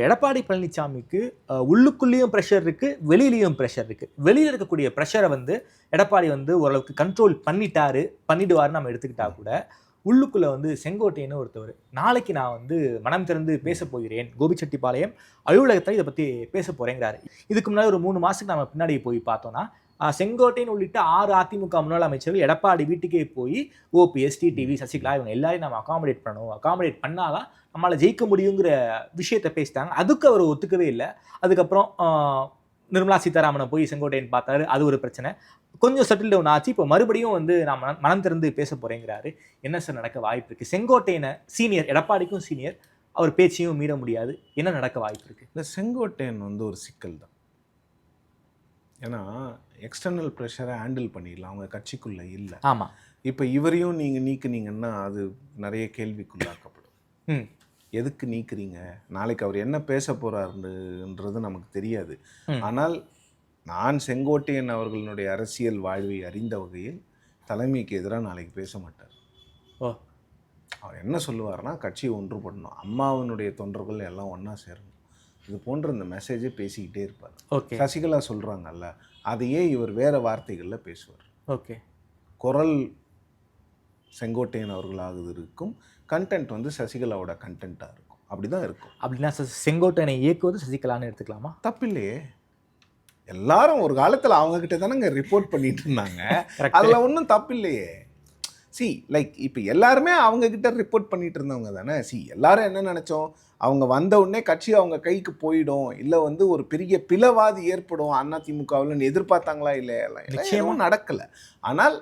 எடப்பாடி பழனிசாமிக்கு உள்ளுக்குள்ளேயும் ப்ரெஷர் இருக்கு, வெளியிலயும் ப்ரெஷர் இருக்கு. வெளியில இருக்கக்கூடிய ப்ரெஷரை வந்து எடப்பாடி வந்து ஓரளவுக்கு கண்ட்ரோல் பண்ணிடுவாருன்னு நம்ம எடுத்துக்கிட்டா கூட, உள்ளுக்குள்ள வந்து செங்கோட்டையன்னு ஒருத்தவர், நாளைக்கு நான் வந்து மனம் திறந்து பேச போகிறேன், கோபிச்செட்டிப்பாளையம் அலுவலகத்தில் இதை பத்தி பேச போறேங்கிறாரு. இதுக்கு முன்னாடி ஒரு 3 மாசத்துக்கு நம்ம பின்னாடி போய் பார்த்தோம்னா, செங்கோட்டையன் உள்ளிட்ட 6 அதிமுக முன்னாள் அமைச்சர்கள் எடப்பாடி வீட்டுக்கே போய் ஓபிஎஸ், டிடிவி, சசிகலா இவங்க எல்லாரையும் நம்ம அகாமடேட் பண்ணணும், அகாமடேட் பண்ணாதான் நம்மளால ஜெயிக்க முடியுங்கிற விஷயத்தை பேசிட்டாங்க. அதுக்கு அவர் ஒத்துக்கவே இல்லை. அதுக்கப்புறம் நிர்மலா சீதாராமனை போய் செங்கோட்டையன் பார்த்தாரு, அது ஒரு பிரச்சனை. கொஞ்சம் செட்டில் டவுன் ஆச்சு. இப்போ மறுபடியும் வந்து நான் மனம் திறந்து பேச போறேங்கிறாரு. என்ன சார் நடக்க வாய்ப்பு இருக்கு? செங்கோட்டையனை சீனியர், எடப்பாடிக்கும் சீனியர், அவர் பேச்சையும் மீற முடியாது. என்ன நடக்க வாய்ப்பு இருக்கு? இந்த செங்கோட்டையன் வந்து ஒரு சிக்கல் தான். ஏன்னா எக்ஸ்டர்னல் ப்ரெஷரை ஹேண்டில் பண்ணிடலாம், அவங்க கட்சிக்குள்ளே இல்லை. ஆமாம். இப்போ இவரையும் நீங்கள் நீக்குனீங்கன்னா அது நிறைய கேள்விக்குள்ளாக்கப்படும். எதுக்கு நீக்குறீங்க? நாளைக்கு அவர் என்ன பேச போகிறாருன்றது நமக்கு தெரியாது. ஆனால் நான் செங்கோட்டையன் அவர்களுடைய அரசியல் வாழ்வை அறிந்த வகையில் தலைமைக்கு எதிராக நாளைக்கு பேச மாட்டார். அவர் என்ன சொல்லுவார்னா, கட்சியை ஒன்றுபடணும், அம்மாவினுடைய தொண்டர்கள் எல்லாம் ஒன்றா சேரணும், இது போன்ற இந்த மெசேஜை பேசிக்கிட்டே இருப்பார். சசிகலா சொல்கிறாங்கல்ல, அதையே இவர் வேறு வார்த்தைகளில் பேசுவார். குரல் செங்கோட்டையன் அவர்களாக இருக்கும், கண்டென்ட் வந்து சசிகலாவோட கண்டென்ட்டாக இருக்கும். அப்படி தான் இருக்கும். அப்படின்னா செங்கோட்டையனை இயக்குவது சசிகலான்னு எடுத்துக்கலாமா? தப்பில்லையே. எல்லாரும் ஒரு காலத்தில் அவங்கக்கிட்ட தானேங்க ரிப்போர்ட் பண்ணிட்டு இருந்தாங்க. அதில் ஒன்றும் தப்பில்லையே. லைக் இப்போ எல்லாருமே அவங்கக்கிட்ட ரிப்போர்ட் பண்ணிட்டு இருந்தவங்க தானே. எல்லாரும் என்ன நினச்சோம், அவங்க வந்த உடனே கட்சி அவங்க கைக்கு போயிடும், இல்லை வந்து ஒரு பெரிய பிளவாது ஏற்படும் அதிமுகவில் எதிர்பார்த்தாங்களா? இல்லை, நிச்சயமும் நடக்கலை. ஆனால்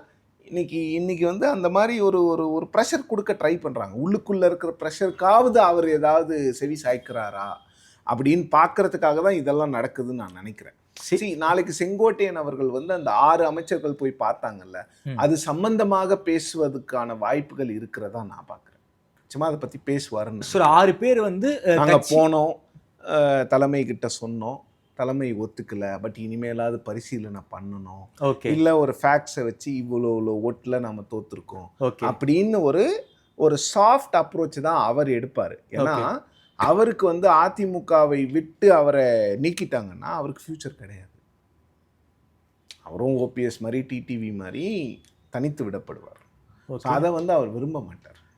இன்னைக்கு வந்து அந்த மாதிரி ஒரு ஒரு ப்ரெஷர் கொடுக்க ட்ரை பண்ணுறாங்க. உள்ளுக்குள்ளே இருக்கிற ப்ரெஷருக்காவது அவர் ஏதாவது செவி சாய்க்கிறாரா அப்படின்னு பார்க்கறதுக்காக தான் இதெல்லாம் நடக்குதுன்னு நான் நினைக்கிறேன். நாளைக்கு செங்கோட்டையன் அவர்கள் வந்து அந்த 6 அமைச்சர்கள் போய் பார்த்தாங்கல்ல, அது சம்பந்தமாக பேசுவதற்கான வாய்ப்புகள் இருக்கிறதா நான் பார்க்குறேன். சும்மா அதை பற்றி பேசுவாருன்னு 6 பேர் வந்து நாங்கள் போனோம், தலைமை கிட்ட சொன்னோம், தலைமை ஒத்துக்கலை, பட் இனிமேலாவது பரிசீலனை பண்ணணும், இல்லை ஒரு ஃபேக்ட்ஸை வச்சு இவ்வளோ ஓட்டில் நம்ம தோற்றுருக்கோம் அப்படின்னு ஒரு சாஃப்ட் அப்ரோச் தான் அவர் எடுப்பார். ஏன்னா அவருக்கு வந்து அதிமுகவை விட்டு அவரை நீக்கிட்டாங்கன்னா அவருக்கு ஃப்யூச்சர் கிடையாது. அவரும் ஓபிஎஸ் மாதிரி டிடிவி மாதிரி தனித்து விடப்படுவார். அதை வந்து அவர் விரும்ப மாட்டார்.